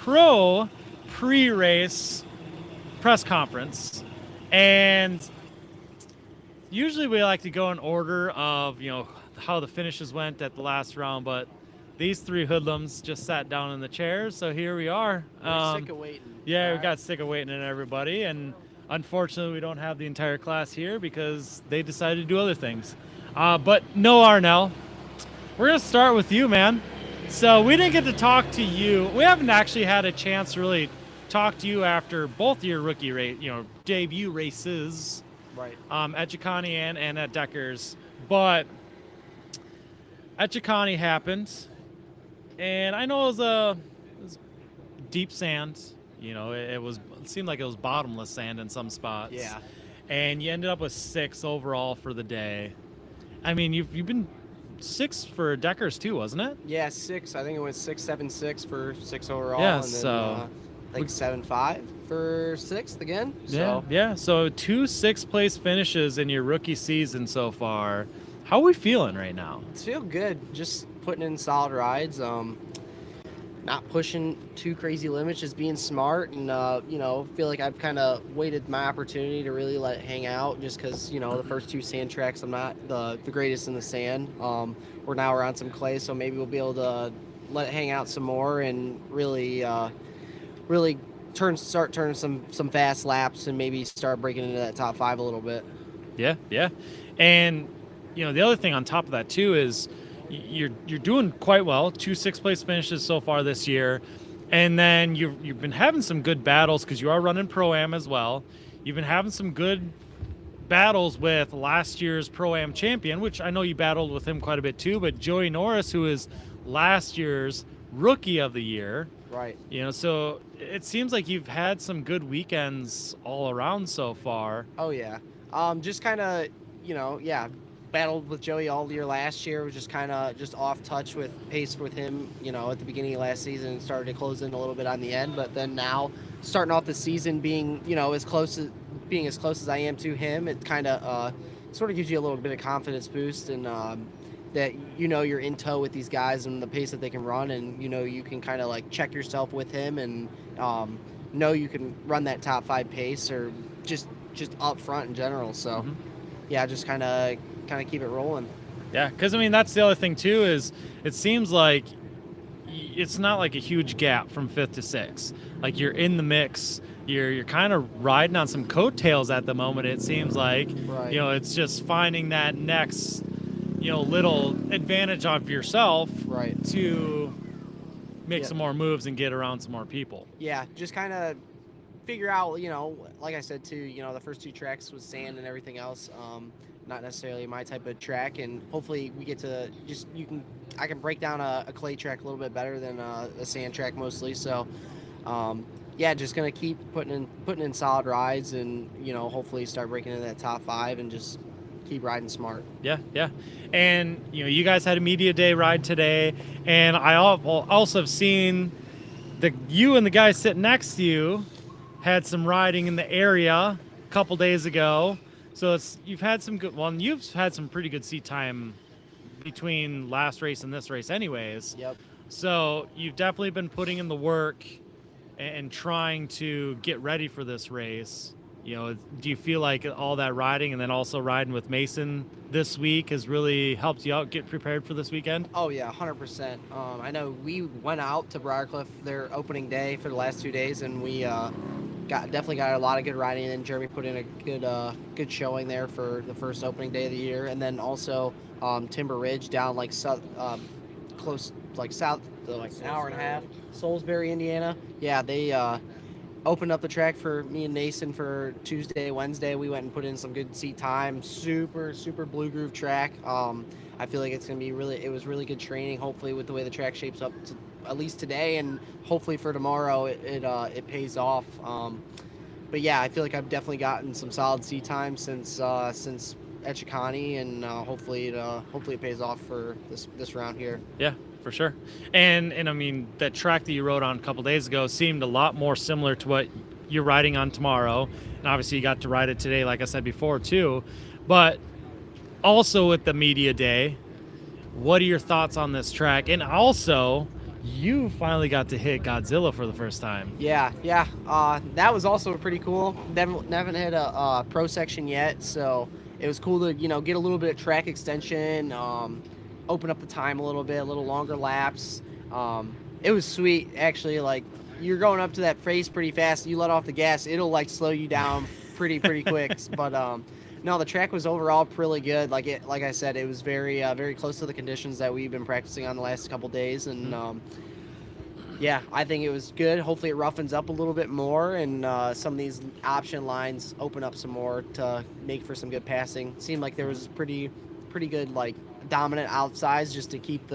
Pro pre-race press conference, and usually we like to go in order of how the finishes went at the last round, but these three hoodlums just sat down in the chairs, so here we are. We're sick of waiting. Yeah, we All got sick of waiting on everybody, and unfortunately we don't have the entire class here because they decided to do other things. But no, Arnell, we're gonna start with you, man. So we didn't get to talk to you. We haven't actually had a chance to really talk to you after both your rookie race, debut races, right. at Chicani and at Deckers. But at Chicani happened, and I know it was deep sand. It seemed like it was bottomless sand in some spots. Yeah. And you ended up with 6 overall for the day. I mean, you've been 6 for Deckers too, wasn't it? Yeah, 6. I think it was 6.76 for 6 overall. Yeah, and then, so I think 7.5 for 6th again. So. Yeah. So 2 6th-place finishes in your rookie season so far. How are we feeling right now? It's feel good. Just putting in solid rides. Not pushing too crazy limits, just being smart, and feel like I've kind of waited my opportunity to really let it hang out, just because the first 2 sand tracks I'm not the greatest in the sand. We're on some clay, so maybe we'll be able to let it hang out some more and really start turning some fast laps and maybe start breaking into that top 5 a little bit. Yeah, and the other thing on top of that too is you're doing quite well. 2 6th-place finishes so far this year, and then you've been having some good battles because you are running Pro-Am as well. You've been having some good battles with last year's Pro-Am champion, which I know you battled with him quite a bit too, but Joey Norris, who is last year's Rookie of the Year. Right. So it seems like you've had some good weekends all around so far. Oh yeah. Just kind of, battled with Joey all year last year. Was just kind of off touch with pace with him, at the beginning of last season, and started to close in a little bit on the end. But then now, starting off the season being, as close as I am to him, it kind of sort of gives you a little bit of confidence boost, and that you're in tow with these guys and the pace that they can run, and you can kind of like check yourself with him, and know you can run that top 5 pace or just up front in general. So yeah, just kind of keep it rolling. Yeah, because that's the other thing too, is it seems like it's not like a huge gap from 5th to 6th. Like you're in the mix. You're kind of riding on some coattails at the moment, it seems like. Right. It's just finding that next little advantage of yourself, right, to make some more moves and get around some more people. Yeah, just kind of figure out, like I said too, the first 2 tracks was sand and everything else. Not necessarily my type of track, and hopefully we get to I can break down a clay track a little bit better than a sand track mostly. So yeah, just gonna keep putting in solid rides, and hopefully start breaking into that top 5 and just keep riding smart. Yeah. And you guys had a media day ride today, and I also have seen you and the guy sitting next to you had some riding in the area a couple days ago. So you've had some good. Well, you've had some pretty good seat time between last race and this race, anyways. Yep. So you've definitely been putting in the work and trying to get ready for this race. Do you feel like all that riding and then also riding with Mason this week has really helped you out get prepared for this weekend? Oh yeah, 100%. I know we went out to Briarcliff their opening day for the last 2 days, and we definitely got a lot of good riding in. Jeremy put in a good showing there for the first opening day of the year, and then also Timber Ridge down close south, like an hour and a half, Salisbury, Indiana. Yeah, they opened up the track for me and Nason for Tuesday, Wednesday. We went and put in some good seat time. Super blue groove track. I feel like it's gonna be it was really good training. Hopefully, with the way the track shapes up at least today, and hopefully for tomorrow, it pays off. But yeah, I feel like I've definitely gotten some solid seat time since at Chicani, and hopefully it pays off for this round here. Yeah, for sure. And that track that you rode on a couple days ago seemed a lot more similar to what you're riding on tomorrow. And obviously you got to ride it today, like I said before too. But also with the media day, what are your thoughts on this track? And also, you finally got to hit Godzilla for the first time. Yeah, yeah. That was also pretty cool. Never hit a pro section yet, so it was cool to get a little bit of track extension, open up the time a little bit, a little longer laps. It was sweet actually. Like you're going up to that phase pretty fast. You let off the gas, it'll like slow you down pretty quick. But no, the track was overall really good. Like I said, it was very close to the conditions that we've been practicing on the last couple days, and yeah, I think it was good. Hopefully, it roughens up a little bit more, and some of these option lines open up some more to make for some good passing. Seemed like there was pretty good like dominant outsides just to keep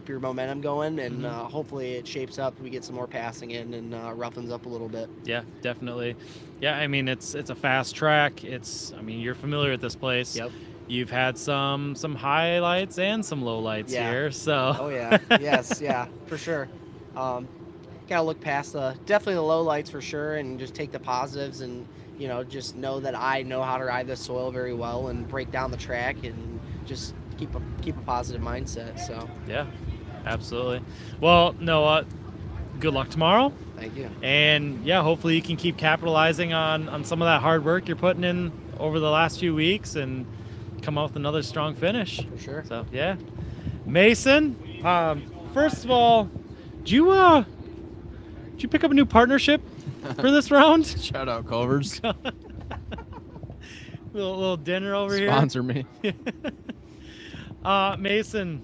your momentum going, and hopefully it shapes up. We get some more passing in and roughens up a little bit. Yeah, definitely. Yeah, I mean it's a fast track. You're familiar with this place. Yep. You've had some highlights and some lowlights here. So. Oh yeah. Yes. Yeah. For sure. Gotta look past definitely the low lights for sure, and just take the positives, and just know that I know how to ride the soil very well and break down the track, and just keep a positive mindset. So Yeah, absolutely. Well, Noah, good luck tomorrow. thank you. And yeah, hopefully you can keep capitalizing on some of that hard work you're putting in over the last few weeks and come out with another strong finish. For sure. So yeah, Mason. First of all, did you pick up a new partnership for this round? Shout out Culver's. little dinner over Sponsor me. here. Mason.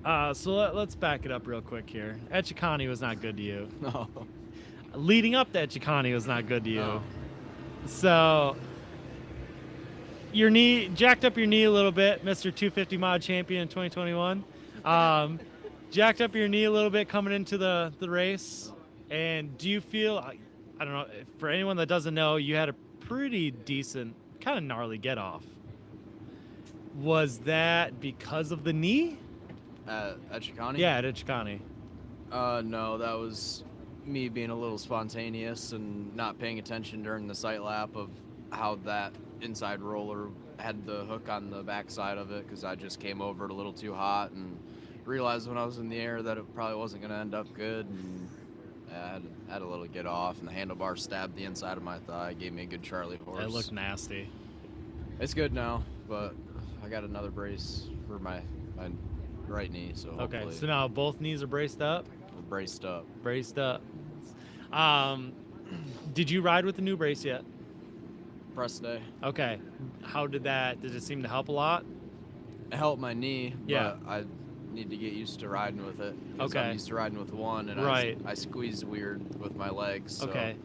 So let's back it up real quick here. Echikani was not good to you. No. Leading up to Echikani was not good to you. No. So your knee jacked up your knee a little bit, Mr. 250 mod champion in 2021. Jacked up your knee a little bit coming into the race. And do you feel, I don't know, for anyone that doesn't know, you had a pretty decent, kind of gnarly get off. Was that because of the knee? At Chicani? Yeah, at Echikani. No, that was me being a little spontaneous and not paying attention during the sight lap of how that inside roller had the hook on the backside of it, because I just came over it a little too hot and realized when I was in the air that it probably wasn't going to end up good. And I had a little get off, and the handlebar stabbed the inside of my thigh, gave me a good Charlie horse. It looked nasty. It's good now, but I got another brace for my right knee, so Okay, hopefully so now both knees are braced up? we're braced up. Braced up. Did you ride with the new brace yet? Press day. Okay. How did it seem to help a lot? It helped my knee, Yeah. but I need to get used to riding with it. 'Cause Okay. I'm used to riding with one, and Right. I squeeze weird with my legs. So Okay.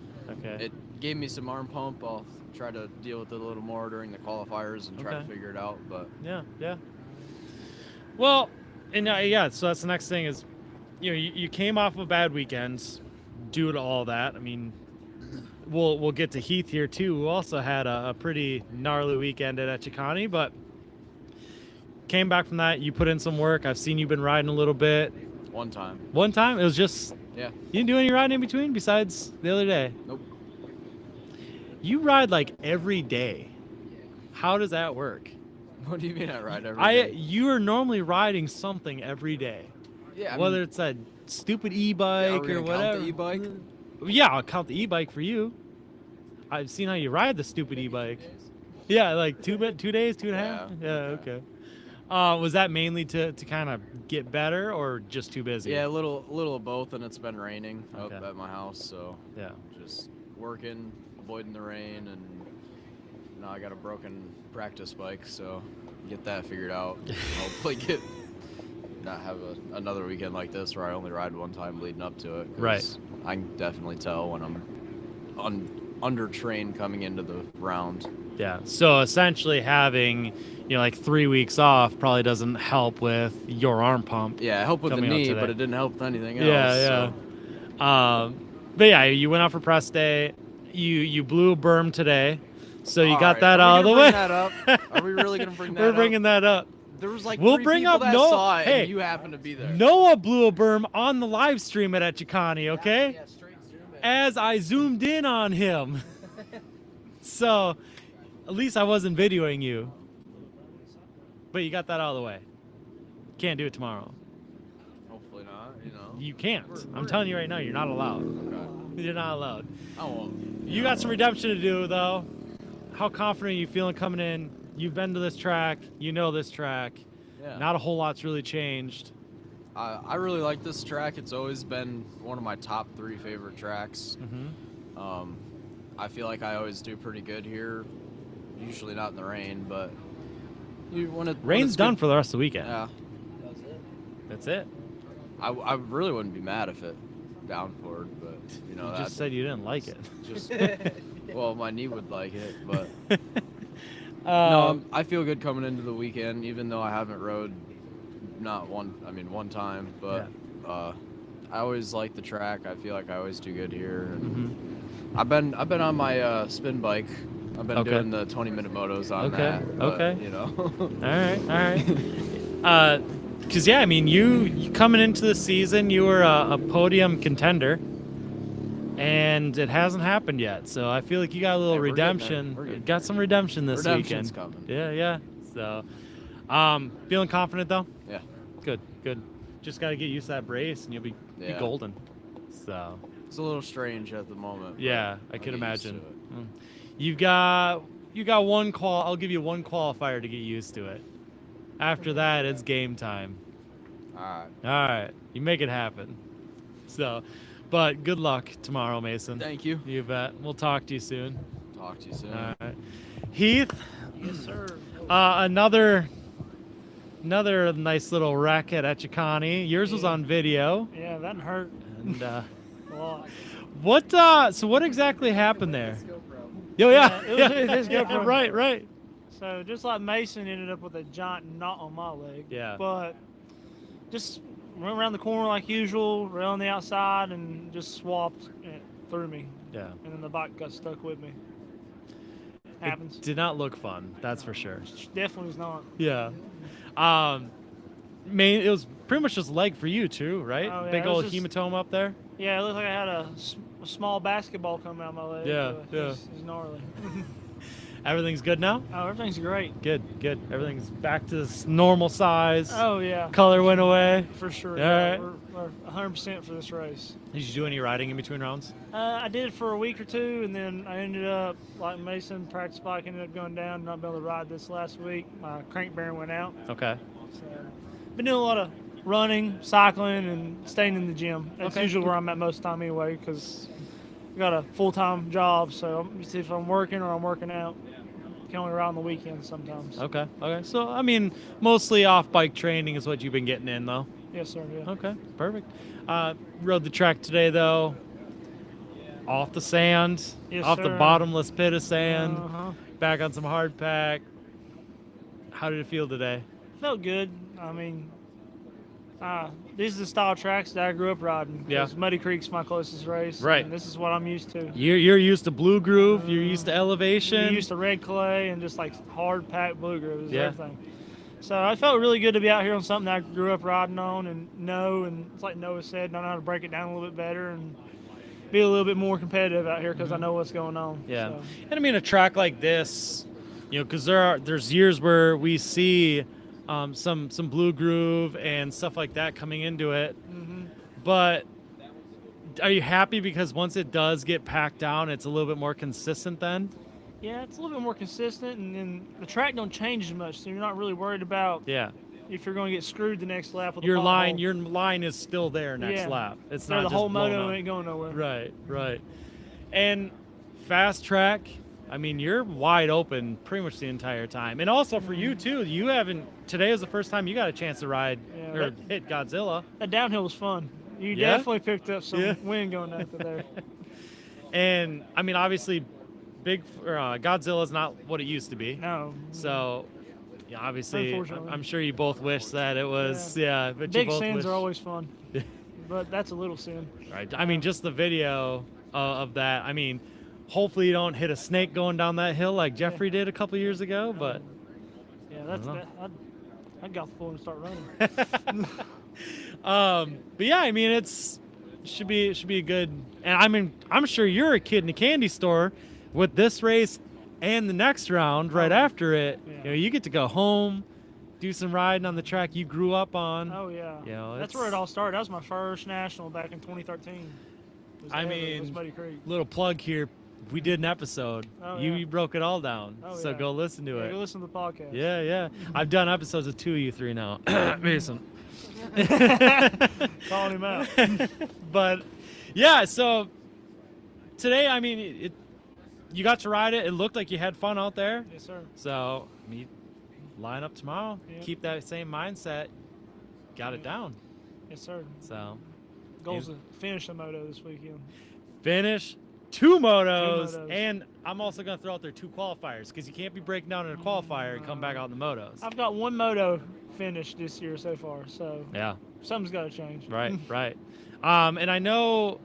It gave me some arm pump. I'll try to deal with it a little more during the qualifiers and try to Okay. figure it out. But Yeah. Well, and yeah, so that's the next thing is, you came off of a bad weekend due to all that. I mean, we'll get to Heath here too, who also had a pretty gnarly weekend at Echikani, but came back from that. You put in some work. I've seen you've been riding a little bit. one time, One time, it was just, yeah. you didn't do any riding in between besides the other day. Nope. You ride like every day. How does that work? What do you mean I ride every day? You are normally riding something every day. Yeah, Whether it's a stupid are e-bike we or gonna count whatever. the e-bike? Yeah, I'll count the e-bike for you. I've seen how you ride the stupid e-bike. Yeah, like 2 days, 2.5. Yeah, okay. Was that mainly to kind of get better or just too busy? Yeah, a little of both, and it's been raining up Okay. at my house, so Yeah. just working, avoiding the rain, and now I got a broken practice bike, so get that figured out. Hopefully not have another weekend like this where I only ride one time leading up to it. 'Cause Right. I can definitely tell when I'm under-trained coming into the round. Yeah. So essentially having, like 3 weeks off probably doesn't help with your arm pump. Yeah, it helped with the Coming out knee, today. but it didn't help with anything else. Yeah. So. But yeah, you went out for press day. You blew a berm today. So you All got right, that are out we of the way. gonna bring that up? Are we really gonna bring that We're up? bringing that up. There was like We'll 3 bring people up that Noah- saw it, hey, and you happened to be there. Noah blew a berm on the live stream at Echikani, okay? Yeah, straight zoom in. As I zoomed in on him. So at least I wasn't videoing you. But you got that out of the way. Can't do it tomorrow. Hopefully not, you can't. I'm telling you right now, you're not allowed. Okay. You're not allowed. I won't. You got some redemption to do, though. How confident are you feeling coming in? You've been to this track. You know this track. Yeah. Not a whole lot's really changed. I really like this track. It's always been one of my top 3 favorite tracks. Mm-hmm. I feel like I always do pretty good here. Usually not in the rain, but when Rain's it's done good, for the rest of the weekend. yeah. That's it. I really wouldn't be mad if it downpoured, but you know You that just said you didn't like it. just well, my knee would like it, but no, Um, I feel good coming into the weekend, even though I haven't rode one time, but I always like the track. I feel like I always do good here. And mhm. I've been on my spin bike. I've been Okay. doing the 20-minute motos on Okay, that. But, okay. You know. All right. Because, yeah, I mean, you coming into the season, you were a podium contender, and it hasn't happened yet. So I feel like you got a little Hey, we're getting there. redemption. We're getting Got some redemption this Redemption's weekend. coming. Yeah. So, feeling confident, though? Yeah. Good. Just got to get used to that brace, and you'll be Yeah. golden. So, It's a little strange at the moment. but yeah, I I'll can get used to imagine. it. You got one qual. I'll give you one qualifier to get used to it. After that, it's game time. All right. All right, you make it happen. So, but good luck tomorrow, Mason. Thank you. You bet. We'll talk to you soon. Talk to you soon. All right, Heath. Yes, sir. Another nice little wreck at Echecani. Yours was on video. Yeah, that hurt And a lot. what exactly happened there? Oh yeah, Yeah, it was his GoPro. right. So just like Mason ended up with a giant knot on my leg. Yeah. But just went around the corner like usual, right on the outside, and just swapped it through me. Yeah. And then the bike got stuck with me. Happens. It did not look fun, that's for sure. Definitely was not. Yeah. It was pretty much just leg for you too, right? Oh, yeah, Big it was old just- hematoma up there. Yeah, it looked like I had a small basketball coming out of my leg. Yeah, so yeah. It's gnarly. Everything's good now? Oh, everything's great. Good. Everything's back to normal size. Oh, yeah. Color went away. For sure. All Yeah, right. We're 100% for this race. Did you do any riding in between rounds? I did it for a week or two, and then I ended up, like Mason, practice bike ended up going down, not being able to ride this last week. My crank bearing went out. Okay. So, been doing a lot of running, cycling, and staying in the gym. That's Okay. usually where I'm at most of the time anyway, because I got a full-time job, so if I'm working or I'm working out, can only ride on the weekends sometimes. Okay. So, I mean, mostly off bike training is what you've been getting in, though. Yes, sir, yeah. Okay, perfect. Rode the track today, though. Off the sand, Yes, off the sir. bottomless pit of sand, Uh-huh. back on some hard pack. How did it feel today? Felt good. I mean, these are the style tracks that I grew up riding. Yeah. 'Cause Muddy Creek's my closest race. Right. And this is what I'm used to. You're used to blue groove. You're used to elevation. You're used to red clay and just like hard packed blue grooves, Yeah. everything. So I felt really good to be out here on something that I grew up riding on and know. And it's like Noah said, I know how to break it down a little bit better and be a little bit more competitive out here because I know what's going on. Yeah, So, and I mean a track like this, because there's years where we see some blue groove and stuff like that coming into it. mhm. But are you happy because once it does get packed down, it's a little bit more consistent then? Yeah, it's a little bit more consistent, and then the track don't change as much, so you're not really worried about Yeah, if you're going to get screwed the next lap with a your pothole. line is still there next Yeah. lap. It's So not the just whole blown moto up. ain't going nowhere. Right. And fast track, I mean, you're wide open pretty much the entire time. And also for you too, today is the first time you got a chance to ride Yeah, or hit Godzilla. That downhill was fun. You Yeah? definitely picked up some Yeah. wind going after there. And I mean, obviously, Godzilla's not what it used to be. No. So, yeah, obviously, Unfortunately. I'm sure you both wish that it was. Yeah, but you Big both sins wish, are always fun. But that's a little sin. right. I mean, just the video of that. I mean, hopefully you don't hit a snake going down that hill like Jeffrey did a couple years ago. But Yeah, that's know. that. I'd go off the floor and start running. but yeah, I mean, should be a good. And I'm sure you're a kid in a candy store with this race and the next round right after it. Yeah. You know, you get to go home, do some riding on the track you grew up on. Oh yeah. You know, That's where it all started. That was my first national back in 2013. Was I ever. It was mean, Muddy Creek. Little plug here. We did an episode. Oh, you yeah. broke it all down. Oh, So yeah. go listen to Yeah, it. go listen to the podcast. Yeah, yeah. I've done episodes with 2 of you 3 now. Mason. Calling him out. But yeah, so today, I mean, you got to ride it. It looked like you had fun out there. Yes, sir. So, I mean, line up tomorrow. Yeah. Keep that same mindset. Got it down. Yes, sir. So, Goals to finish the moto this weekend. finish 2 motos. 2 motos. And I'm also going to throw out there 2 qualifiers because you can't be breaking down in a qualifier and come back out in the motos. I've got 1 moto finished this year so far, so Yeah. something's got to change. Right, right. And I know,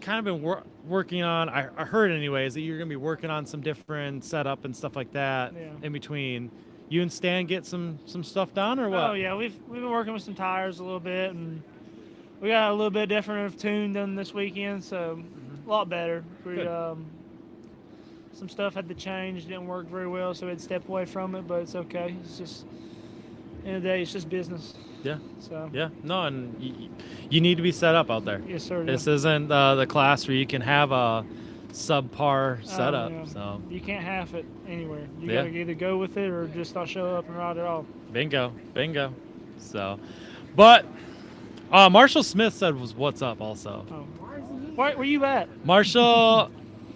kind of been working on. I heard anyways that you're gonna be working on some different setup and stuff like that Yeah. in between. You and Stan get some stuff done or what? Oh yeah, we've been working with some tires a little bit, and we got a little bit different of tune than this weekend, so a lot better. We Good. some stuff had to change, didn't work very well, so we had to step away from it, but it's okay. It's just end of the day, it's just business. Yeah, So yeah. No, and you need to be set up out there. yes, sir. This isn't the class where you can have a subpar Oh, setup. yeah. So You can't half it anywhere. You Yeah. gotta either go with it or just not show up and ride at all. bingo. So, but Marshall Smith said was what's up also. Oh. Where you at? Marshall,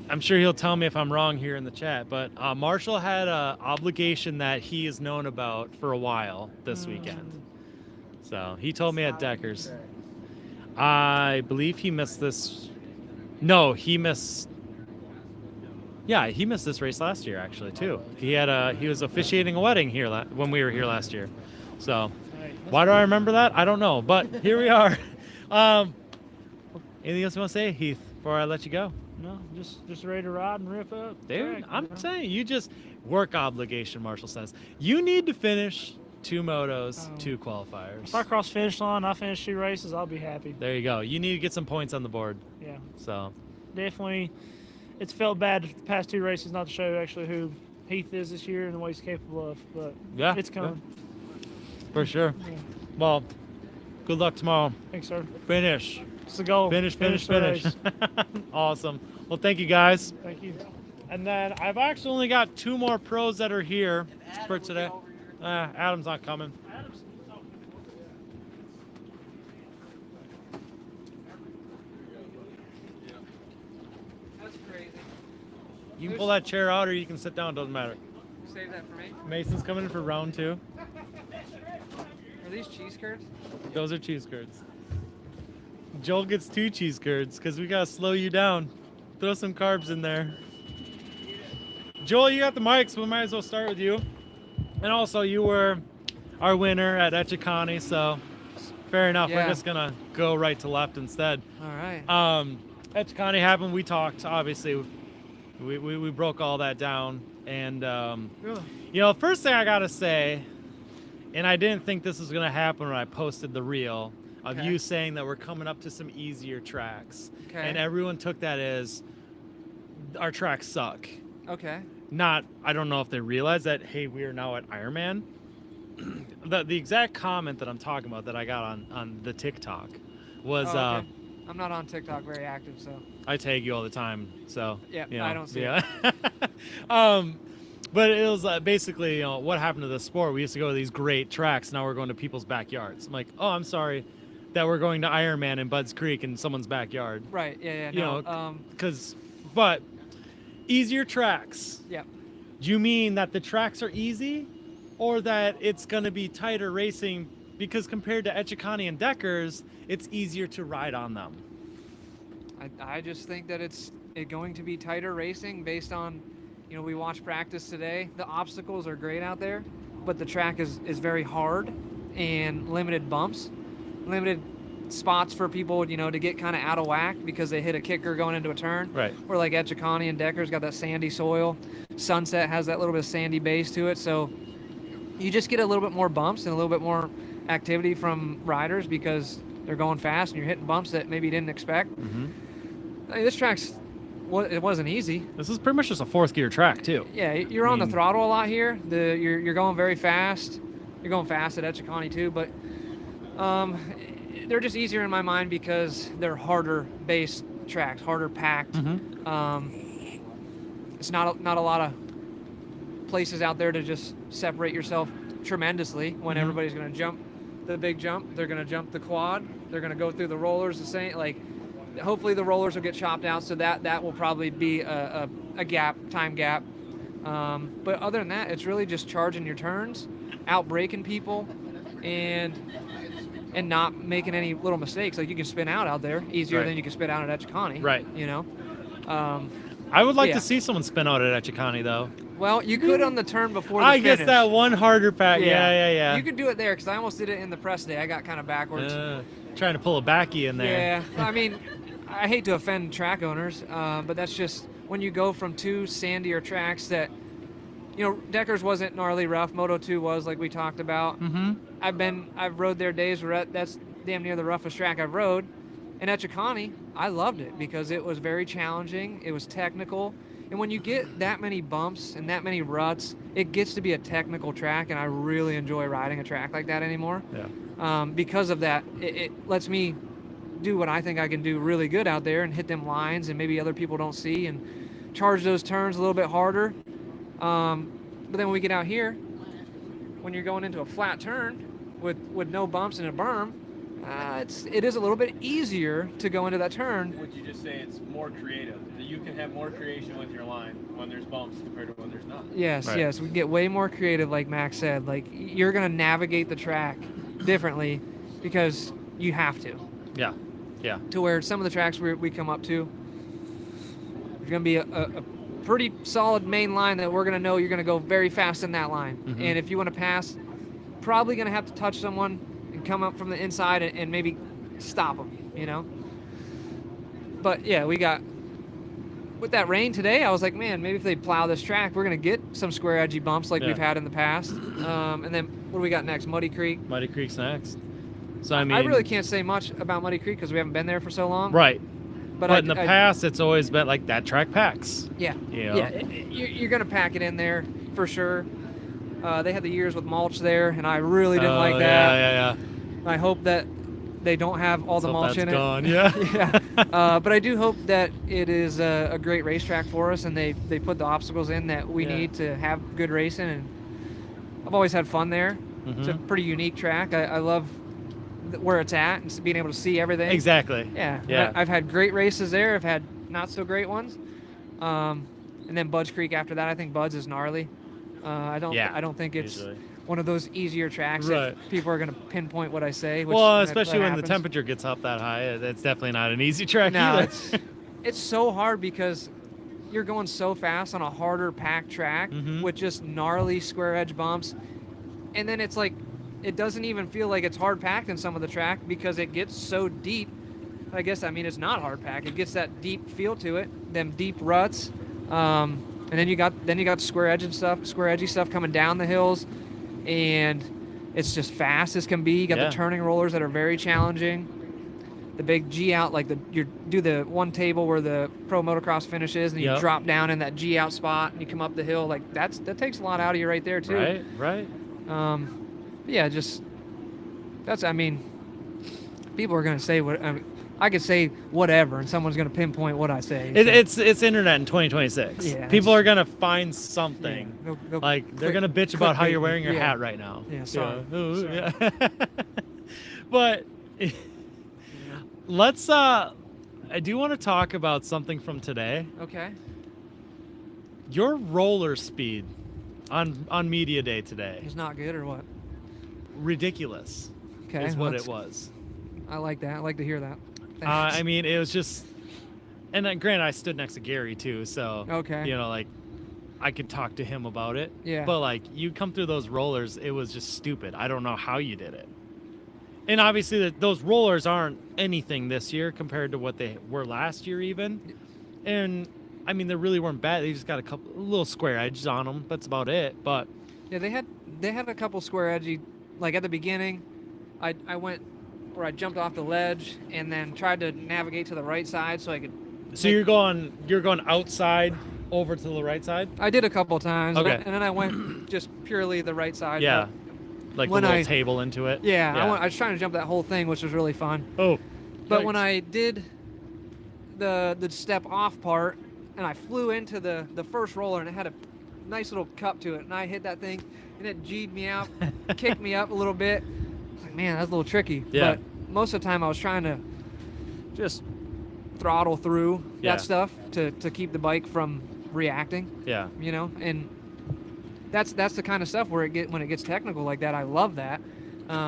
I'm sure he'll tell me if I'm wrong here in the chat, but Marshall had an obligation that he has known about for a while this weekend. So he told me at Deckers. I believe he missed this. No, he missed. Yeah, he missed this race last year actually too. He was officiating a wedding here when we were here last year. So Hey, why do I remember that? I don't know, but here we are. Anything else you want to say, Heath, before I let you go? no, just ready to ride and rip up. the Dude, track, I'm you know? saying you just work obligation, Marshall says. You need to finish 2 motos, Oh. 2 qualifiers. If I cross finish line, I finish 2 races, I'll be happy. There you go. You need to get some points on the board. Yeah, So, definitely. It's felt bad the past 2 races not to show actually who Heath is this year and what he's capable of, but yeah. it's coming. For sure. Yeah. Well, good luck tomorrow. Thanks, sir. Finish. It's the goal. Finish. the race. Awesome. Well, thank you guys. Thank you. And then I've actually only got 2 more pros that are here for today. Adam's not coming. That's crazy. You can pull that chair out or you can sit down. Doesn't matter. Save that for me. Mason's coming in for round 2. Are these cheese curds? Those are cheese curds. Joel gets 2 cheese curds because we gotta slow you down. Throw some carbs in there. Joel, you got the mic, so we might as well start with you. And also, you were our winner at Echecani, so fair enough. We're Yeah. just gonna go right to left instead. All right. Echecani happened. We talked. Obviously, we broke all that down. And you know, first thing I gotta say, and I didn't think this was gonna happen when I posted the reel of Okay. you saying that we're coming up to some easier tracks, Okay. and everyone took that as our tracks suck. Okay. Not, I don't know if they realize that. Hey, we are now at Ironman. the exact comment that I'm talking about that I got on the TikTok was Oh, okay. I'm not on TikTok very active, so I tag you all the time, so Yeah, you know, I don't see yeah. But it was basically, you know, what happened to the sport? We used to go to these great tracks. Now we're going to people's backyards. I'm like, oh, I'm sorry that we're going to Ironman in Budds Creek in someone's backyard. right. Yeah. You No. know, but easier tracks. Yeah. Do you mean that the tracks are easy, or that it's going to be tighter racing because compared to Echecani and Deckers, it's easier to ride on them? I just think that it's going to be tighter racing based on, you know, we watched practice today. The obstacles are great out there, but the track is very hard and limited bumps, limited spots for people, you know, to get kind of out of whack because they hit a kicker going into a turn. Right. Or like Echecani and Deckers got that sandy soil. Sunset has that little bit of sandy base to it. So you just get a little bit more bumps and a little bit more activity from riders because they're going fast and you're hitting bumps that maybe you didn't expect. Mm-hmm. I mean, this track's it wasn't easy. This is pretty much just a fourth gear track too. Yeah, you're on the throttle a lot here. You're going very fast. You're going fast at Echecani too, but they're just easier in my mind because they're harder based tracks, harder packed. It's not a lot of places out there to just separate yourself tremendously when everybody's going to jump the big jump. They're going to jump the quad. They're going to go through the rollers the same. Like, hopefully the rollers will get chopped out, so that will probably be a time gap. But other than that, it's really just charging your turns, out braking people, and not making any little mistakes. Like, you can spin out there easier than you can spin out at Echecani. Right. You know. I would like yeah. to see someone spin out at Echecani though. Well, you could on the turn before the I finish. guess that one harder pack. Yeah. You could do it there because I almost did it in the press day. I got kind of backwards. Trying to pull a backy in there. Yeah, I mean, I hate to offend track owners, but that's just when you go from two sandier tracks that, you know, Deckers wasn't gnarly rough. Moto 2 was, like we talked about. I've rode their days where that's damn near the roughest track I've rode. And at Echecani, I loved it because it was very challenging. It was technical. And when you get that many bumps and that many ruts, it gets to be a technical track, and I really enjoy riding a track like that anymore. Yeah. Because of that, it lets me do what I think I can do really good out there and hit them lines and maybe other people don't see and charge those turns a little bit harder. But then when we get out here, when you're going into a flat turn with no bumps and a berm, it is a little bit easier to go into that turn. Would you just say it's more creative? That you can have more creation with your line when there's bumps compared to when there's not? Yes, Right. yes. We get way more creative, like Max said. Like, you're going to navigate the track differently because you have to. Yeah. To where some of the tracks we come up to, there's going to be a pretty solid main line that we're going to know you're going to go very fast in that line. And if you want to pass, probably going to have to touch someone and come up from the inside and maybe stop them, you know? But yeah, with that rain today, I was like, man, maybe if they plow this track, we're going to get some square edgy bumps like we've had in the past. And then what do we got next? Muddy Creek. Muddy Creek's next. So I mean, I really can't say much about Muddy Creek because we haven't been there for so long. Right. But in the past, it's always been like that track packs. Yeah. You know? Yeah. You're going to pack it in there for sure. They had the years with mulch there, and I really didn't like that. Yeah. I hope that they don't have all the mulch in it. Gone. Yeah. Yeah. But I do hope that it is a great racetrack for us, and they put the obstacles in that we need to have good racing. And I've always had fun there. It's a pretty unique track. I love where it's at and being able to see everything. Exactly. Yeah. I've had great races there. I've had not so great ones. And then Budds Creek after that. I think Budds is gnarly. I don't think it's usually. one of those easier tracks Right. if people are going to pinpoint what I say. Which Well, that especially when the happens. temperature gets up that high, it's definitely not an easy track No, either. it's so hard because you're going so fast on a harder packed track with just gnarly square edge bumps. And then it's like, it doesn't even feel like it's hard packed in some of the track because it gets so deep. I guess, I mean, it's not hard packed. It gets that deep feel to it, them deep ruts. And then you got square edgy stuff coming down the hills. And it's just fast as can be. You got the turning rollers that are very challenging. The big G out, like you do the one table where the pro motocross finishes, and you drop down in that G out spot, and you come up the hill. Like that takes a lot out of you right there too. Right. Yeah, I mean, people are gonna say what. I could say whatever, and someone's gonna pinpoint what I say. It's internet in 2026. Yeah, People are gonna find something. They'll Like they're click- gonna bitch about how clickbait you're wearing me. your Yeah. hat right now. Yeah, sorry. Ooh, Sorry. yeah. But let's. I do want to talk about something from today. Okay. Your roller speed on media day today, It's not good or what? ridiculous, Okay. is well, what it that's- was. I like that. I like to hear that. I mean, it was just, and then granted, I stood next to Gary too, so Okay. you know, like, I could talk to him about it. Yeah. But like, you come through those rollers, it was just stupid. I don't know how you did it. And obviously, those rollers aren't anything this year compared to what they were last year, even. And I mean, they really weren't bad. They just got a little square edges on them. That's about it. But Yeah, they had a couple square edgy, like at the beginning, I went where I jumped off the ledge and then tried to navigate to the right side so I could So you're going outside over to the right side. I did a couple times, Okay. and then I went just purely the right side. Yeah, but like the when little I- table into it. yeah. I was trying to jump that whole thing, which was really fun. Oh, But when yikes. I did the step off part, and I flew into the first roller, and it had a nice little cup to it, and I hit that thing, and it G'd me out, kicked me up a little bit. I was like, man, that's a little tricky. Yeah. But most of the time, I was trying to just throttle through Yeah. that stuff to keep the bike from reacting. Yeah. You know, and that's the kind of stuff where when it gets technical like that. I love that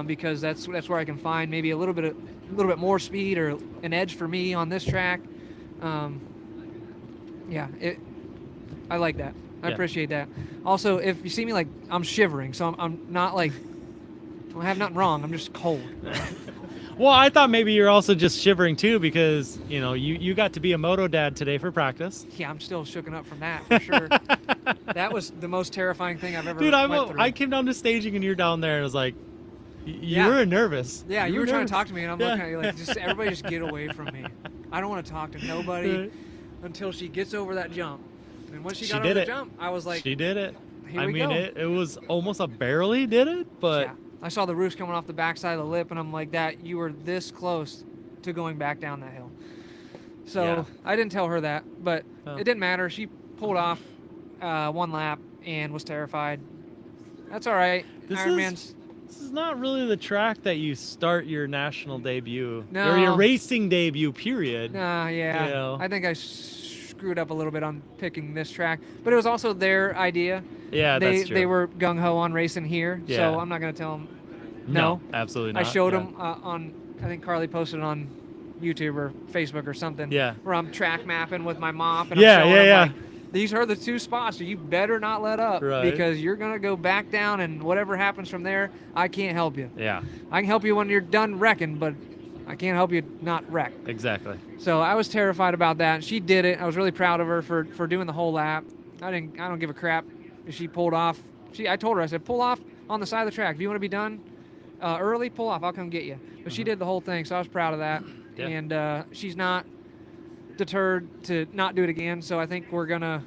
because that's where I can find maybe a little bit more speed or an edge for me on this track. I like that. I Yeah. appreciate that. Also, if you see me like I'm shivering, so I'm not like I have nothing wrong. I'm just cold. Well, I thought maybe you're also just shivering too because you got to be a moto dad today for practice. Yeah, I'm still shooken up from that for sure. That was the most terrifying thing I've ever Dude, went through. I came down to staging and you're down there and I was like, you Yeah. were nervous. Yeah, you were trying to talk to me, and I'm Yeah. looking at you like, just everybody just get away from me. I don't want to talk to nobody Right. until she gets over that jump. And when she She got did over it. the jump, I was like, She did it. Here I we mean, go. it was almost a barely did it, but yeah. I saw the roost coming off the backside of the lip, and I'm like, that you were this close to going back down that hill. So Yeah. I didn't tell her that, but Oh. it didn't matter. She pulled off one lap and was terrified. That's all right. This Ironman's this is not really the track that you start your national debut or No. your racing debut. Period. Nah, yeah. You know. I think I screwed up a little bit on picking this track, but it was also their idea. Yeah, they that's true. they were gung ho on racing here, Yeah. so I'm not gonna tell them no. absolutely I not. showed yeah. them on. I think Carly posted on YouTube or Facebook or something. Yeah. Where I'm track mapping with my mop and Yeah, I'm showing yeah, them, yeah. like, these are the two spots, so you better not let up Right. because you're gonna go back down, and whatever happens from there, I can't help you. Yeah, I can help you when you're done wrecking, but I can't help you not wreck. exactly. So I was terrified about that. She did it. I was really proud of her for doing the whole lap. I don't give a crap if she pulled off. I told her, I said, pull off on the side of the track. If you want to be done early, pull off. I'll come get you. But she did the whole thing, so I was proud of that. Yeah. And she's not deterred to not do it again. So I think we're gonna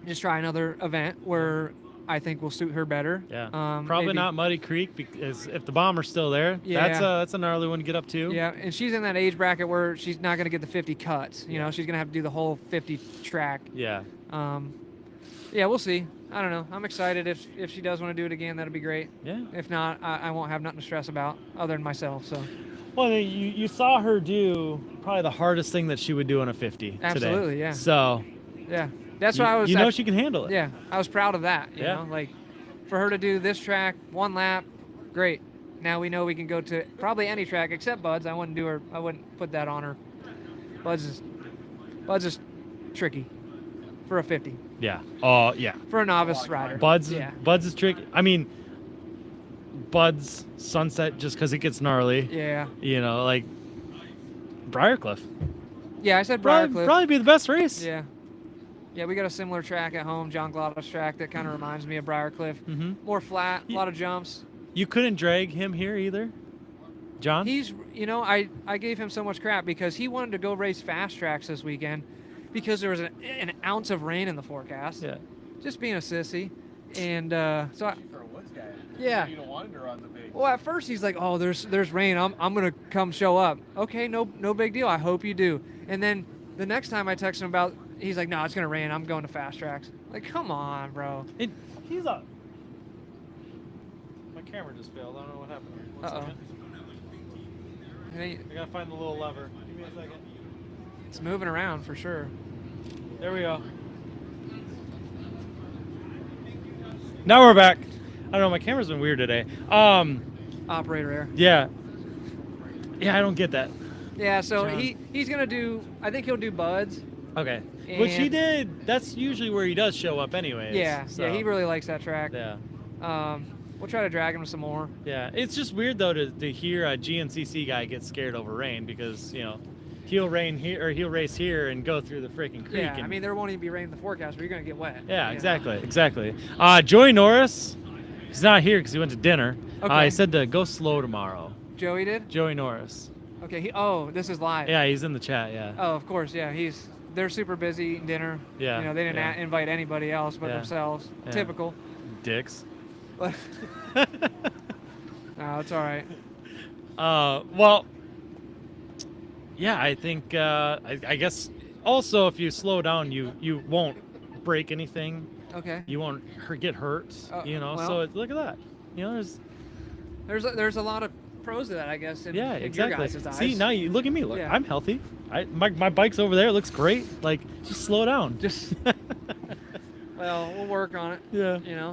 just try another event where I think will suit her better. Yeah, probably maybe- not Muddy Creek because if the bomber's still there, Yeah. that's a gnarly one to get up to. Yeah, and she's in that age bracket where she's not gonna get the 50 cuts. You know, she's gonna have to do the whole 50 track. Yeah. Yeah, we'll see. I don't know. I'm excited if she does want to do it again. That'd be great. Yeah. If not, I won't have nothing to stress about other than myself. So Well, you saw her do probably the hardest thing that she would do on a 50 today. Absolutely, yeah. So yeah, that's you, what I was. you know she can handle it. Yeah, I was proud of that. You Yeah. know, like for her to do this track, one lap, great. Now we know we can go to probably any track except Bud's. I wouldn't put that on her. Bud's is tricky for a 50 Yeah. Oh, yeah. for a novice rider. Bud's Yeah. Bud's is tricky. I mean, Bud's Sunset just because it gets gnarly. Yeah. You know, like Briarcliff. Yeah, I said Probably, Briarcliff. probably be the best race. Yeah. Yeah, we got a similar track at home, John Glottis track, that kind of reminds me of Briarcliff. Mhm. More flat, a Ye- lot of jumps. You couldn't drag him here either, John. He's, I gave him so much crap because he wanted to go race fast tracks this weekend because there was an ounce of rain in the forecast. yeah. Just being a sissy. And so, For a woods guy. Yeah. You don't want him to run the big. well, at first he's like, oh, there's rain. I'm going to come show up. Okay, no big deal. I hope you do. And then the next time I text him about, he's like, no, it's going to rain. I'm going to fast tracks. Like, come on, bro. He's up. My camera just failed. I don't know what happened. One Uh-oh. second. It ain't- I gotta find the little lever. Give me a second. It's moving around for sure. There we go. Now we're back. I don't know. My camera's been weird today. Operator error. Yeah. Yeah, I don't get that. Yeah, so John. he's gonna do. I think he'll do Buds. Okay. Which he And- did. That's usually where he does show up, anyways. Yeah, so, yeah, he really likes that track. Yeah. We'll try to drag him some more. Yeah. It's just weird though to hear a GNCC guy get scared over rain because he'll rain here or he'll race here and go through the freaking creek. Yeah, and, I mean there won't even be rain in the forecast, but you're gonna get wet. Yeah, you know. exactly. Joey Norris, he's not here because he went to dinner. Okay. He said to go slow tomorrow. Joey did. Joey Norris. Okay. This is live. Yeah, he's in the chat. Yeah. Oh, of course. Yeah, they're super busy eating dinner. Yeah, You know, they didn't yeah. invite anybody else but Yeah. themselves. Yeah. Typical. Dicks. No, it's all right. Well, yeah, I think I guess also if you slow down, you won't break anything. Okay. You won't get hurt. You know, well- so look at that. You know, There's a lot of pros to that, I guess. In, yeah, in exactly. Your guys' eyes. See, now you look at me. Look, Yeah. I'm healthy. My bike's over there. It looks great. Like, just slow down. Just well, we'll work on it. Yeah. You know.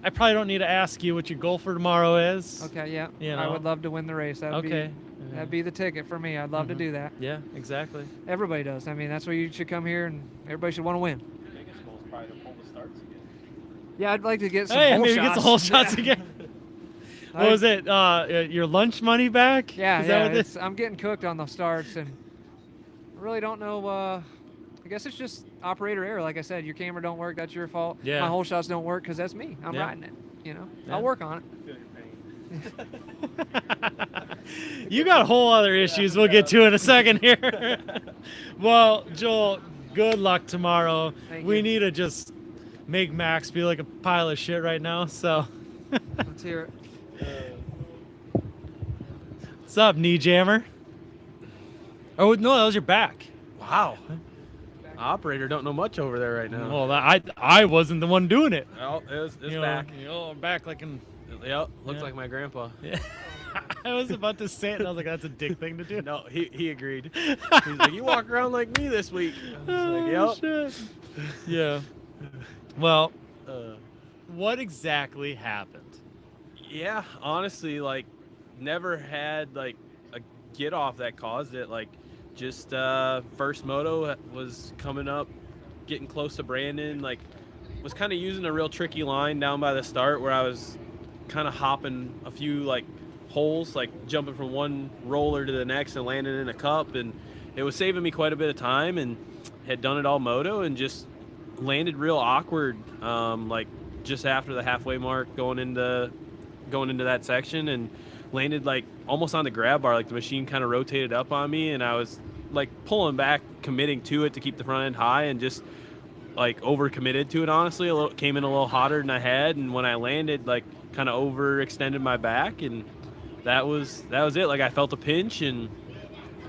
I probably don't need to ask you what your goal for tomorrow is. Okay. Yeah. You I know. would love to win the race. Okay. That'd be the ticket for me. I'd love to do that. Yeah, exactly. Everybody does. I mean, that's why you should come here, and everybody should want to win. Biggest goal is probably to pull the starts again. Yeah, I'd like to get some Hey, whole maybe shots. get some whole shots again. What was it? Your lunch money back? Yeah, Is that yeah. what this? I'm getting cooked on the starts, and I really don't know. I guess it's just operator error. Like I said, your camera don't work. That's your fault. Yeah. My whole shots don't work because that's me. I'm Yeah. riding it. You know. Yeah. I'll work on it. I feel your pain. You got whole other issues we'll get to in a second here. Well, Joel, good luck tomorrow. Thank We you. need to just make Max feel like a pile of shit right now. So, Let's hear it. what's up, knee jammer? Oh no, that was your back. Wow. Operator don't know much over there right now. Well, I wasn't the one doing it. Oh, it's You know, back. You know, back like in. Yep, looks Yeah. like my grandpa. Yeah. I was about to say it, and I was like, "That's a dick thing to do." No, he agreed. He's like, you walk around like me this week. I was like, Oh, yep. shit. Yeah. Well, Uh, what exactly happened? yeah, honestly, like, never had like a get off that caused it. Like, just first moto was coming up, getting close to Brandon. Like, was kind of using a real tricky line down by the start where I was kind of hopping a few like holes, like jumping from one roller to the next and landing in a cup, and it was saving me quite a bit of time. And had done it all moto and just landed real awkward, like just after the halfway mark going into that section, and landed like almost on the grab bar. Like the machine kind of rotated up on me, and I was like pulling back, committing to it to keep the front end high, and just like over committed to it. Honestly, came in a little hotter than I had, and when I landed, like kind of overextended my back, and that was it. Like I felt a pinch, and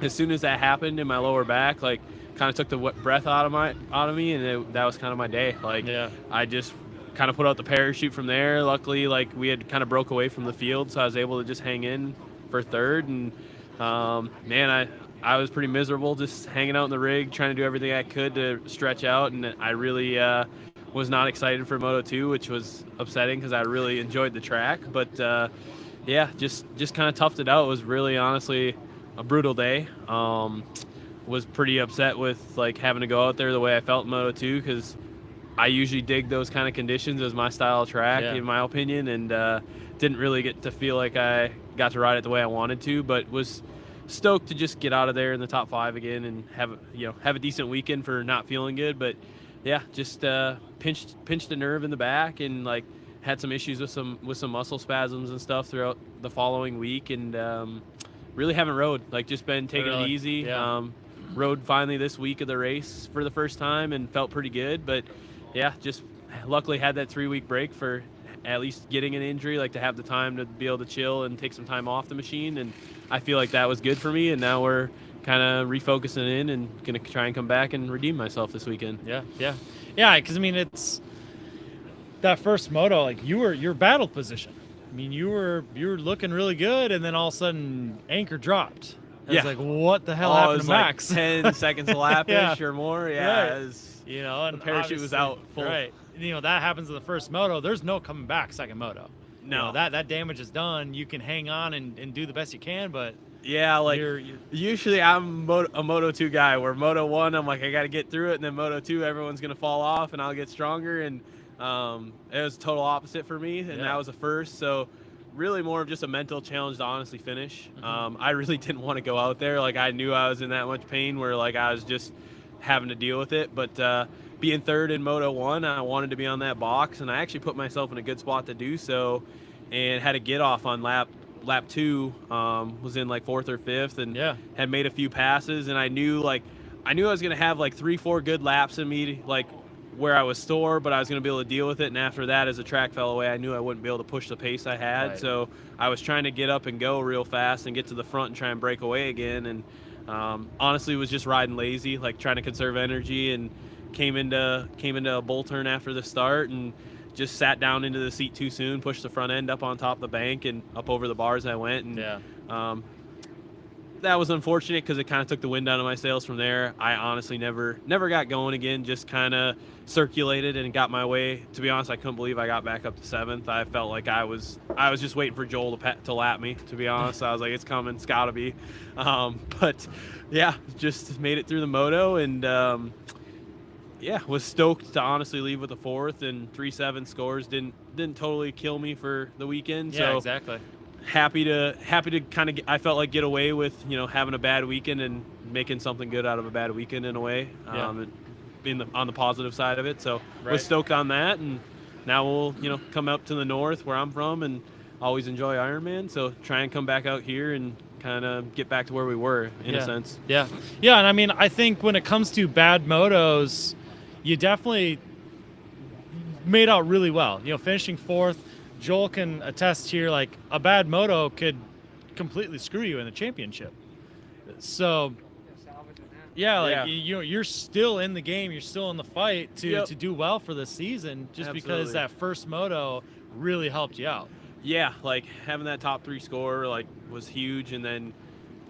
as soon as that happened in my lower back, like kind of took the breath out of me, and that was kind of my day. Like Yeah. I just kind of put out the parachute from there. Luckily, like we had kind of broke away from the field, so I was able to just hang in for third. And man, I was pretty miserable just hanging out in the rig, trying to do everything I could to stretch out, and I really was not excited for Moto 2, which was upsetting because I really enjoyed the track. But yeah, just kind of toughed it out. It was really honestly a brutal day. Was pretty upset with like having to go out there the way I felt in Moto 2, because I usually dig those kind of conditions as my style of track, Yeah. in my opinion, and didn't really get to feel like I got to ride it the way I wanted to, but was stoked to just get out of there in the top 5 again and have a decent weekend for not feeling good. But yeah, just pinched a nerve in the back, and like had some issues with some muscle spasms and stuff throughout the following week, and really haven't rode. Like just been taking Really? it easy. Yeah. Rode finally this week of the race for the first time and felt pretty good. But yeah, just luckily had that 3-week break for at least getting an injury, like to have the time to be able to chill and take some time off the machine. And I feel like that was good for me. And now we're kind of refocusing in and going to try and come back and redeem myself this weekend. Yeah. Because I mean, it's that first moto. Like your battle position. I mean, you were looking really good, and then all of a sudden anchor dropped. It's Yeah. like, what the hell it happened was to like Max? 10 seconds a lap-ish Yeah. or more. Yeah. Right. It was, You know, and the parachute was obviously- out full. Right. You know, that happens in the first moto. There's no coming back second moto. You No. know, that damage is done. You can hang on and do the best you can, but yeah, like you're usually I'm a Moto 2 guy, where Moto 1 I'm like I got to get through it, and then Moto 2 everyone's going to fall off and I'll get stronger. And it was total opposite for me, and Yeah. that was a first. So really more of just a mental challenge to honestly finish. I really didn't want to go out there. Like I knew I was in that much pain where like I was just having to deal with it. But being third in Moto 1, I wanted to be on that box, and I actually put myself in a good spot to do so, and had a get off on lap lap 2, was in like 4th or 5th, and Yeah. had made a few passes, and I knew I was gonna have like 3-4 good laps in me, like where I was sore, but I was gonna be able to deal with it. And after that, as the track fell away, I knew I wouldn't be able to push the pace I had. Right. So I was trying to get up and go real fast and get to the front and try and break away again. And honestly, was just riding lazy, like trying to conserve energy, and came into a bull turn after the start and just sat down into the seat too soon, pushed the front end up on top of the bank and up over the bars I went. And Yeah. that was unfortunate because it kind of took the wind out of my sails from there. I honestly never got going again, just kind of circulated and got my way. To be honest, I couldn't believe I got back up to 7th. I felt like I was just waiting for Joel to lap me, to be honest. I was like, it's coming, it's got to be. But yeah, just made it through the moto, and yeah, was stoked to honestly leave with a 4th, and 3.7 scores didn't totally kill me for the weekend. Yeah, So exactly. happy to kind of I felt like get away with having a bad weekend and making something good out of a bad weekend in a way. Yeah. And being on the positive side of it. So Right. was stoked on that, and now we'll come up to the north where I'm from and always enjoy Ironman. So try and come back out here and kind of get back to where we were in a sense. Yeah. Yeah, and I mean, I think when it comes to bad motos, you definitely made out really well. Finishing 4th, Joel can attest here, like a bad moto could completely screw you in the championship. So yeah, like you're still in the game, you're still in the fight to do well for the season, just because Absolutely. that first moto really helped you out. Yeah, like having that top 3 score was huge, and then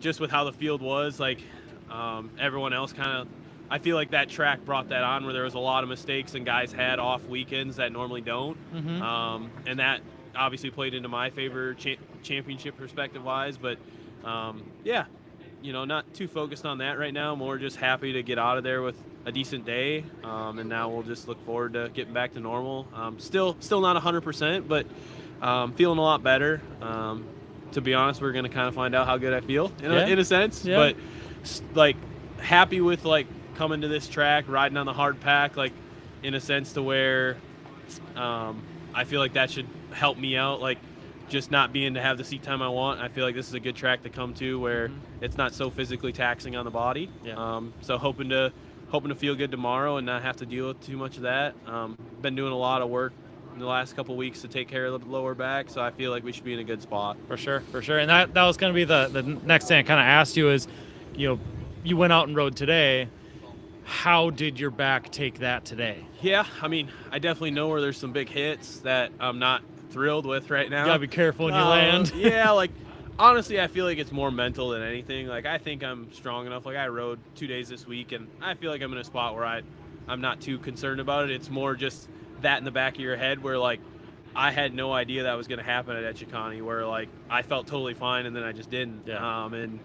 just with how the field was, everyone else kind of, I feel like that track brought that on, where there was a lot of mistakes and guys had off weekends that normally don't. Mm-hmm. And that obviously played into my favor championship perspective wise, but yeah, not too focused on that right now, more just happy to get out of there with a decent day. And now we'll just look forward to getting back to normal. Still not 100%, but feeling a lot better. To be honest, we're going to kind of find out how good I feel in a sense, Yeah. but happy with coming to this track, riding on the hard pack, in a sense to where I feel like that should help me out, just not being to have the seat time I want. I feel like this is a good track to come to where it's not so physically taxing on the body. Yeah. So hoping to feel good tomorrow and not have to deal with too much of that. Been doing a lot of work in the last couple weeks to take care of the lower back, so I feel like we should be in a good spot. For sure. And that was going to be the next thing I kind of asked you is, you went out and rode today. How did your back take that today? Yeah, I mean, I definitely know where there's some big hits that I'm not thrilled with right now. You gotta be careful when you land. Yeah, honestly, I feel like it's more mental than anything. I think I'm strong enough. I rode 2 days this week, and I feel like I'm in a spot where I'm not too concerned about it. It's more just that in the back of your head where, I had no idea that was going to happen at Echikani, where I felt totally fine and then I just didn't. Yeah. And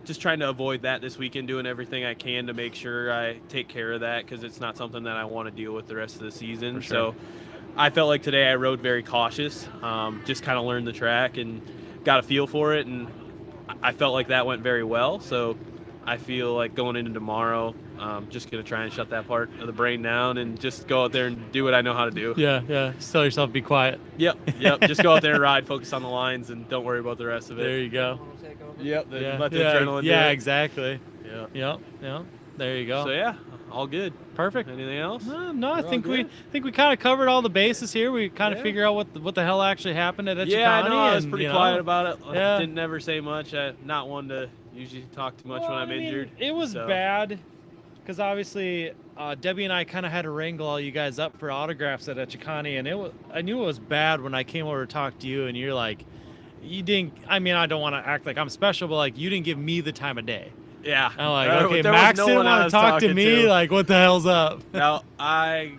just trying to avoid that this weekend, doing everything I can to make sure I take care of that, because it's not something that I want to deal with the rest of the season. For sure. So I felt like today I rode very cautious, just kind of learned the track and got a feel for it, and I felt like that went very well. So I feel like going into tomorrow, just going to try and shut that part of the brain down and just go out there and do what I know how to do. Yeah. Just tell yourself, be quiet. Yep. Just go out there and ride, focus on the lines, and don't worry about the rest of it. There you go. Yep. Yeah. Let the adrenaline do Yeah, it. exactly. Yeah. Yep. There you go. So yeah, all good. Perfect. Anything else? No, I We're think all we good? kind of covered all the bases here. We kind of Yeah. figure out what the hell actually happened at Echikani. Yeah, I know. I was and, pretty quiet about it. Yeah. Didn't ever say much. I'm not one to usually talk too much when I'm injured. It was so. bad because obviously Debbie and I kind of had to wrangle all you guys up for autographs at Echikani, and I knew it was bad when I came over to talk to you, and you're like, you didn't. I mean, I don't want to act like I'm special, but you didn't give me the time of day. Yeah. I'm like, There- okay, there was Max no didn't one I want to was talk to talking me. to. What the hell's up? Now, I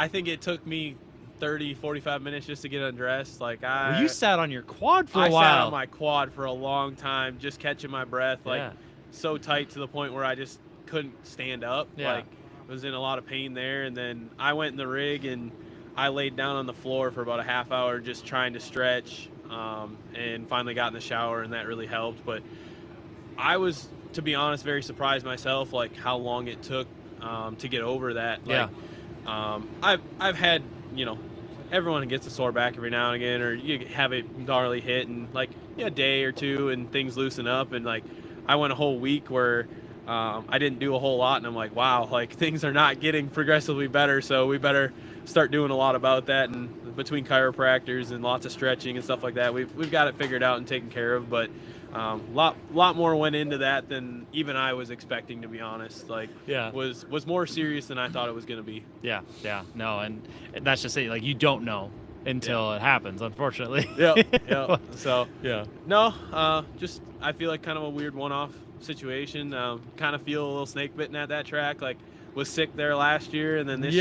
think it took me 30, 45 minutes just to get undressed. Well, you sat on your quad for a I while. sat on my quad for a long time, just catching my breath, Yeah. so tight to the point where I just couldn't stand up. Yeah. Was in a lot of pain there. And then I went in the rig and I laid down on the floor for about a half hour just trying to stretch, and finally got in the shower, and that really helped. But I was, to be honest, very surprised myself, how long it took to get over that. Yeah. I've had, everyone gets a sore back every now and again, or you have a gnarly hit, and a day or two and things loosen up. And like I went a whole week where I didn't do a whole lot, and I'm like, wow, like things are not getting progressively better. So we better start doing a lot about that. And between chiropractors and lots of stretching and stuff like that, we've got it figured out and taken care of. But lot more went into that than even I was expecting, to be honest. Like, Yeah. was more serious than I thought it was going to be. Yeah, no, and that's just it. Like you don't know until it happens, unfortunately. Yeah. So Yeah. no, just I feel like kind of a weird one-off situation. Kind of feel a little snake bitten at that track. Like was sick there last year, and then this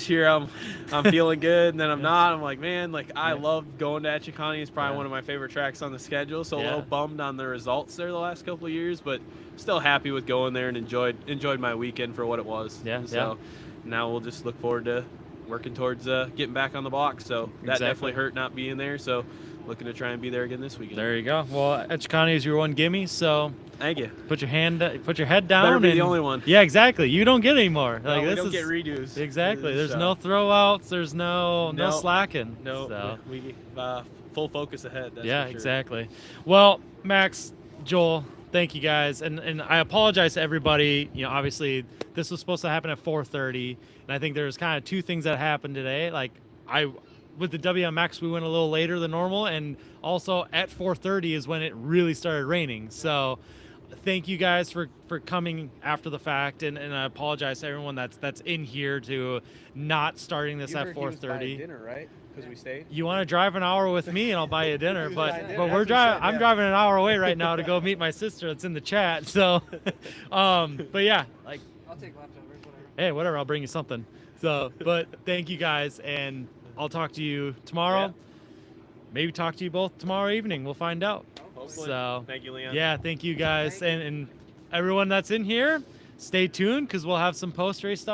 year I'm feeling good, and then I'm not. I'm like, man, like I love going to Etchicani. It's probably one of my favorite tracks on the schedule. So a little bummed on the results there the last couple of years, but still happy with going there and enjoyed my weekend for what it was. So now we'll just look forward to working towards getting back on the block. So that definitely hurt not being there. So looking to try and be there again this weekend. There you go. Well, Etchicani is your one gimme, so thank you. put your head down. Better be and, the only one. Yeah, exactly. You don't get any more. No, Like we this don't is get redos. exactly. There's So, no throwouts. There's no slacking. No, So. we full focus ahead. That's Yeah, for sure. exactly. Well, Max, Joel, thank you guys, and I apologize to everybody. You know, obviously this was supposed to happen at 4:30, and I think there's kind of two things that happened today. Like with the WMX, we went a little later than normal, and also at 4:30 is when it really started raining. So thank you guys for coming after the fact, and I apologize to everyone that's in here to not starting this at 4:30. Dinner, right? Because we stayed. You want to drive an hour with me, and I'll buy you dinner. Buy But dinner. but That's we're what driving. you said, I'm yeah. driving an hour away right now to go meet my sister that's in the chat. So, but yeah, like I'll take leftovers, whatever. hey, whatever. I'll bring you something. So, but thank you guys, and I'll talk to you tomorrow. Yeah. Maybe talk to you both tomorrow evening. We'll find out. Hopefully. So Thank you, Leon. yeah, thank you guys, and everyone that's in here. Stay tuned because we'll have some post race stuff